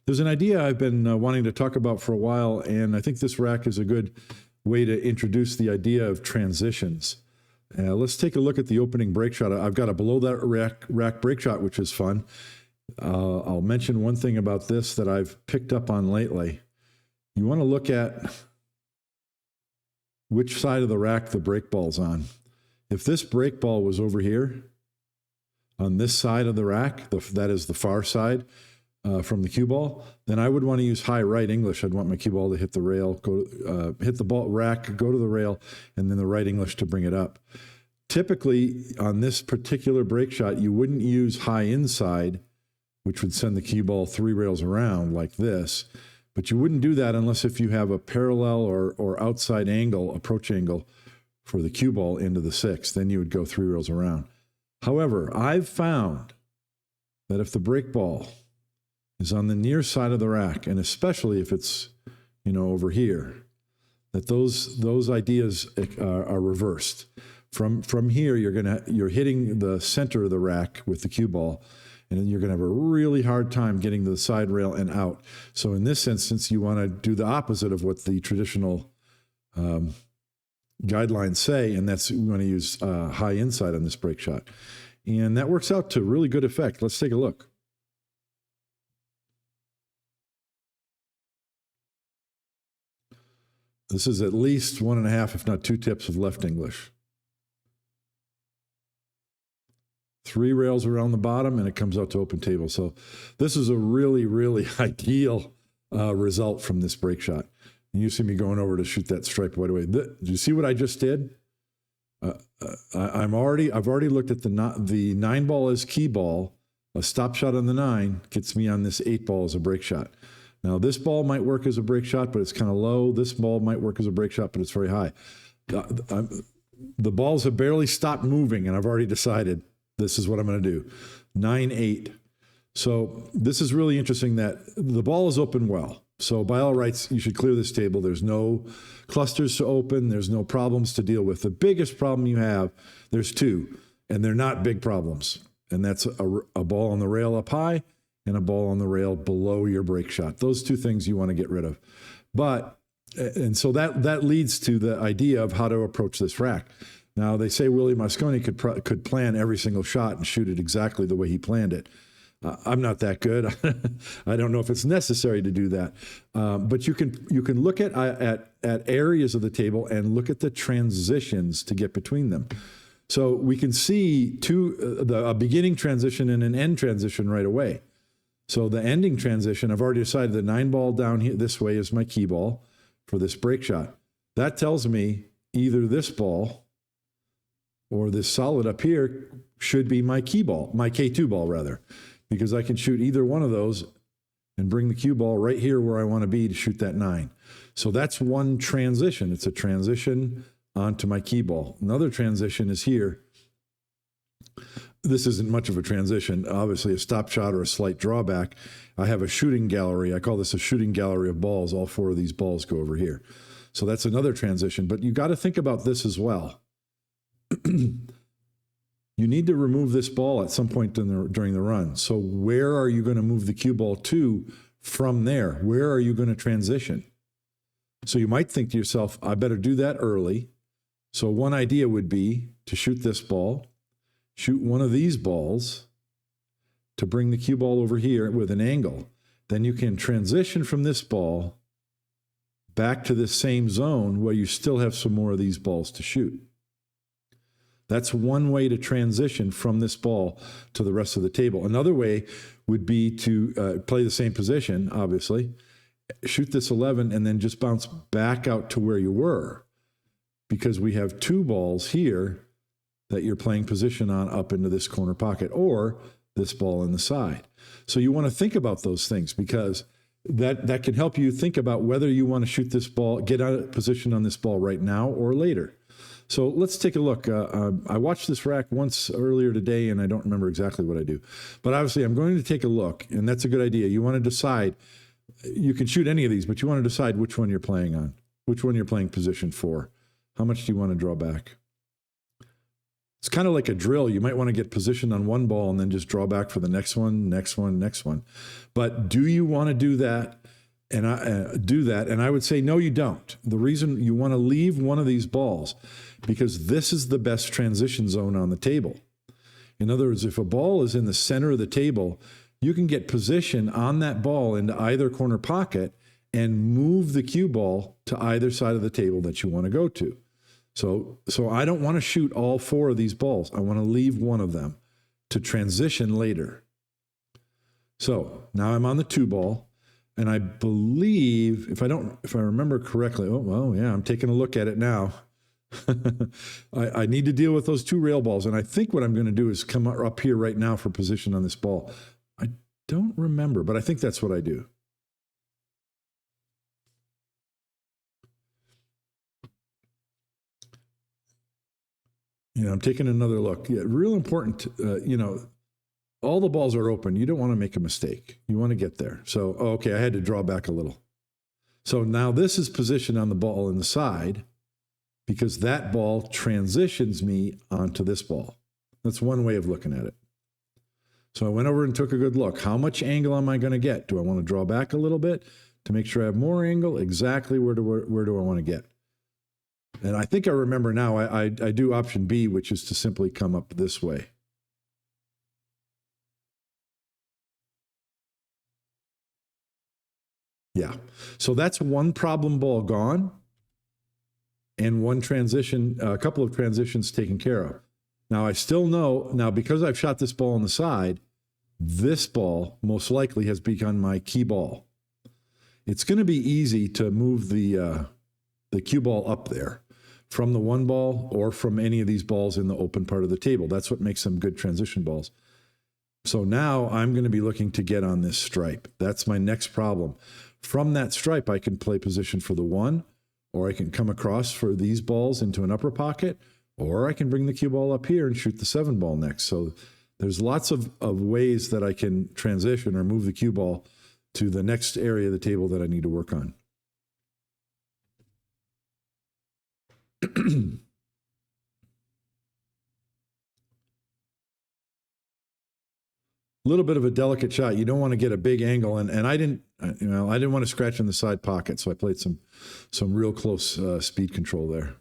There's an idea I've been wanting to talk about for a while, and I think this rack is a good way to introduce the idea of transitions. Let's take a look at the opening break shot. I've got a below that rack break shot, which is fun. I'll mention one thing about this that I've picked up on lately. You want to look at which side of the rack the break ball's on. If this break ball was over here on this side of the rack, that is the far side from the cue ball, then I would want to use high right English. I'd want my cue ball to hit the rail, hit the ball rack, go to the rail, and then the right English to bring it up. Typically, on this particular break shot, you wouldn't use high inside, which would send the cue ball 3 rails around like this. But you wouldn't do that unless if you have a parallel or outside angle, approach angle for the cue ball into the 6. Then you would go 3 rails around. However, I've found that if the break ball is on the near side of the rack, and especially if it's, over here, that those ideas are reversed. From here, you're hitting the center of the rack with the cue ball, and then you're going to have a really hard time getting to the side rail and out. So in this instance, you want to do the opposite of what the traditional guidelines say, and that's we want to use high inside on this break shot. And that works out to really good effect. Let's take a look. This is at least 1.5, if not 2 tips of left English. 3 rails around the bottom, and it comes out to open table. So this is a really, really ideal result from this break shot. And you see me going over to shoot that stripe right away. Do you see what I just did? I've already looked at the 9 ball as key ball. A stop shot on the 9 gets me on this 8 ball as a break shot. Now this ball might work as a break shot, but it's kind of low. This ball might work as a break shot, but it's very high. The balls have barely stopped moving, and I've already decided this is what I'm going to do. 9-8. So this is really interesting that the ball is open well. So by all rights, you should clear this table. There's no clusters to open. There's no problems to deal with. The biggest problem you have, there's 2, and they're not big problems. And that's a ball on the rail up high and a ball on the rail below your break shot. Those 2 things you want to get rid of. And so that leads to the idea of how to approach this rack. Now, they say Willie Mosconi could plan every single shot and shoot it exactly the way he planned it. I'm not that good. I don't know if it's necessary to do that. But you can look at areas of the table and look at the transitions to get between them. So we can see a beginning transition and an end transition right away. So the ending transition, I've already decided the 9 ball down here this way is my key ball for this break shot. That tells me either this ball or this solid up here should be my key ball, my K2 ball rather, because I can shoot either one of those and bring the cue ball right here where I want to be to shoot that 9. So that's one transition. It's a transition onto my key ball. Another transition is here. This isn't much of a transition, obviously a stop shot or a slight drawback. I have a shooting gallery. I call this a shooting gallery of balls. All 4 of these balls go over here. So that's another transition, but you got to think about this as well. You need to remove this ball at some point during the run. So where are you going to move the cue ball to from there? Where are you going to transition? So you might think to yourself, I better do that early. So one idea would be to shoot this ball, shoot one of these balls to bring the cue ball over here with an angle. Then you can transition from this ball back to this same zone where you still have some more of these balls to shoot. That's one way to transition from this ball to the rest of the table. Another way would be to play the same position, obviously, shoot this 11, and then just bounce back out to where you were, because we have 2 balls here that you're playing position on up into this corner pocket, or this ball in the side. So you want to think about those things, because that can help you think about whether you want to shoot this ball, get out of position on this ball right now or later. So let's take a look. I watched this rack once earlier today, and I don't remember exactly what I do. But obviously, I'm going to take a look, and that's a good idea. You want to decide. You can shoot any of these, but you want to decide which one you're playing on, which one you're playing position for. How much do you want to draw back? It's kind of like a drill. You might want to get positioned on one ball and then just draw back for the next one, next one, next one. But do you want to do that? And I would say, no, you don't. The reason you want to leave one of these balls, because this is the best transition zone on the table. In other words, if a ball is in the center of the table, you can get position on that ball into either corner pocket and move the cue ball to either side of the table that you want to go to. So I don't want to shoot all 4 of these balls. I want to leave one of them to transition later. So now I'm on the 2 ball. And I believe, if I remember correctly, I'm taking a look at it now. I need to deal with those 2 rail balls. And I think what I'm going to do is come up here right now for position on this ball. I don't remember, but I think that's what I do. I'm taking another look. Yeah, real important, all the balls are open. You don't want to make a mistake. You want to get there. So, okay, I had to draw back a little. So now this is positioned on the ball in the side because that ball transitions me onto this ball. That's one way of looking at it. So I went over and took a good look. How much angle am I going to get? Do I want to draw back a little bit to make sure I have more angle? Exactly where do I want to get? And I think I remember now, I do option B, which is to simply come up this way. Yeah. So that's one problem ball gone and one transition, a couple of transitions taken care of. Now I still know, because I've shot this ball on the side, this ball most likely has become my key ball. It's going to be easy to move the cue ball up there from the 1 ball or from any of these balls in the open part of the table. That's what makes them good transition balls. So now I'm going to be looking to get on this stripe. That's my next problem. From that stripe, I can play position for the 1, or I can come across for these balls into an upper pocket, or I can bring the cue ball up here and shoot the 7 ball next. So there's lots of ways that I can transition or move the cue ball to the next area of the table that I need to work on. A little bit of a delicate shot. You don't want to get a big angle, and I didn't want to scratch in the side pocket, so I played some real close speed control there.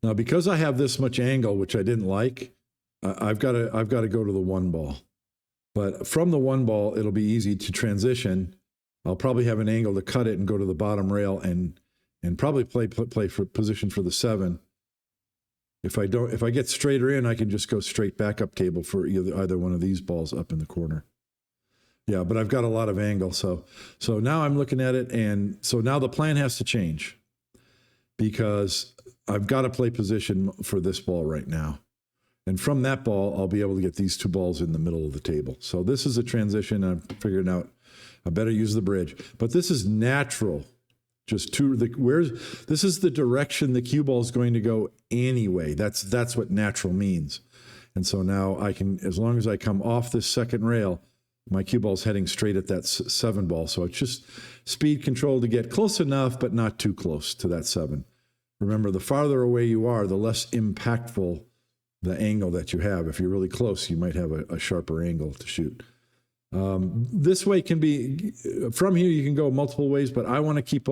Now, because I have this much angle, which I didn't like, I've got to go to the 1 ball. But from the 1 ball, it'll be easy to transition. I'll probably have an angle to cut it and go to the bottom rail and probably play for position for the 7. If I get straighter in, I can just go straight back up table for either one of these balls up in the corner. Yeah, but I've got a lot of angle. So now I'm looking at it, and so now the plan has to change because I've got to play position for this ball right now. And from that ball, I'll be able to get these 2 balls in the middle of the table. So this is a transition. I'm figuring out I better use the bridge. But this is natural. Just this is the direction the cue ball is going to go anyway. That's what natural means. And so now I can, as long as I come off this second rail, my cue ball is heading straight at that 7 ball. So it's just speed control to get close enough, but not too close to that 7. Remember, the farther away you are, the less impactful the angle that you have. If you're really close, you might have a sharper angle to shoot. This way can be, from here you can go multiple ways, but I want to keep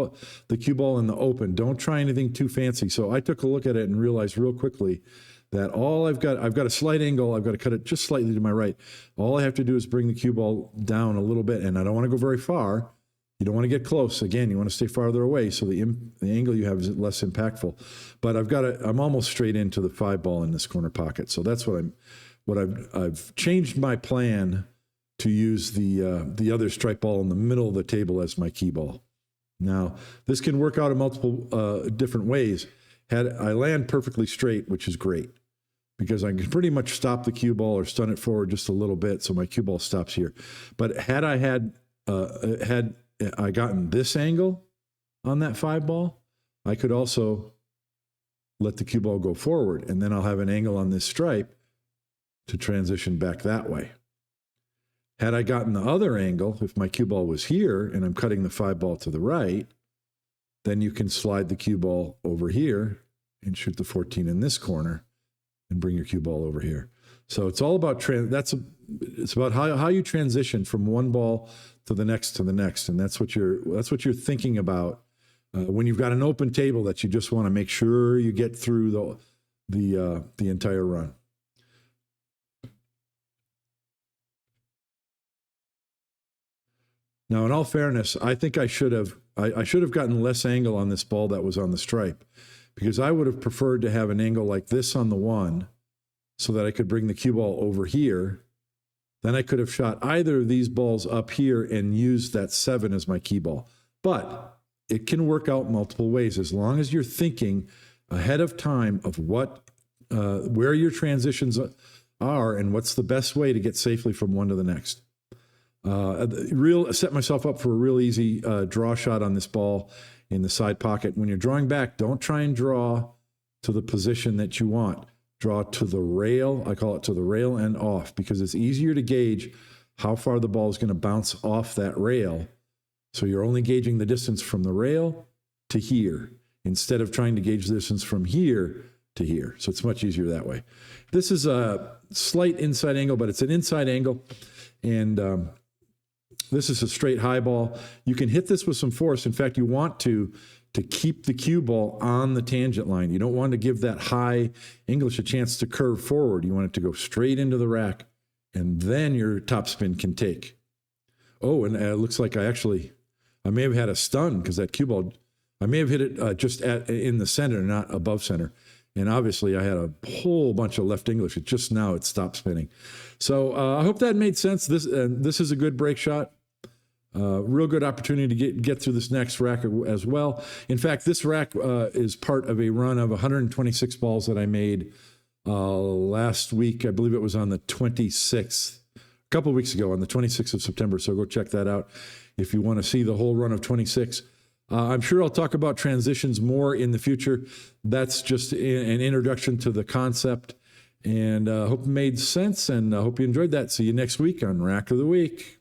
the cue ball in the open. Don't try anything too fancy. So I took a look at it and realized real quickly that I've got a slight angle. I've got to cut it just slightly to my right. All I have to do is bring the cue ball down a little bit, and I don't want to go very far. You don't want to get close. Again, you want to stay farther away so the angle you have is less impactful. But I'm almost straight into the 5 ball in this corner pocket. So that's I've changed my plan to use the other stripe ball in the middle of the table as my key ball. Now, this can work out in multiple different ways. I land perfectly straight, which is great, because I can pretty much stop the cue ball or stun it forward just a little bit, so my cue ball stops here. But had I gotten this angle on that 5 ball, I could also let the cue ball go forward, and then I'll have an angle on this stripe to transition back that way. Had I gotten the other angle, if my cue ball was here and I'm cutting the 5 ball to the right, then you can slide the cue ball over here and shoot the 14 in this corner and bring your cue ball over here. So it's all about it's about how you transition from one ball to the next, and that's what you're thinking about when you've got an open table that you just want to make sure you get through the entire run. Now, in all fairness, I think I should have gotten less angle on this ball that was on the stripe, because I would have preferred to have an angle like this on the one so that I could bring the cue ball over here. Then I could have shot either of these balls up here and used that 7 as my key ball. But it can work out multiple ways as long as you're thinking ahead of time of where your transitions are and what's the best way to get safely from one to the next. Set myself up for a real easy draw shot on this ball in the side pocket. When you're drawing back, don't try and draw to the position that you want. Draw to the rail. I call it to the rail and off, because it's easier to gauge how far the ball is going to bounce off that rail. So you're only gauging the distance from the rail to here instead of trying to gauge the distance from here to here. So it's much easier that way. This is a slight inside angle, but it's an inside angle. And this is a straight high ball. You can hit this with some force. In fact, you want to keep the cue ball on the tangent line. You don't want to give that high English a chance to curve forward. You want it to go straight into the rack, and then your topspin can take. Oh, and it looks like I may have had a stun, because that cue ball, I may have hit it just in the center, not above center. And obviously I had a whole bunch of left English. It stopped spinning. So I hope that made sense. This is a good break shot. Real good opportunity to get through this next rack as well. In fact, this rack is part of a run of 126 balls that I made last week. I believe it was on the 26th, a couple of weeks ago, on the 26th of September. So go check that out if you want to see the whole run of 26. I'm sure I'll talk about transitions more in the future. That's just an introduction to the concept, and hope it made sense, and I hope you enjoyed that. See you next week on Rack of the Week.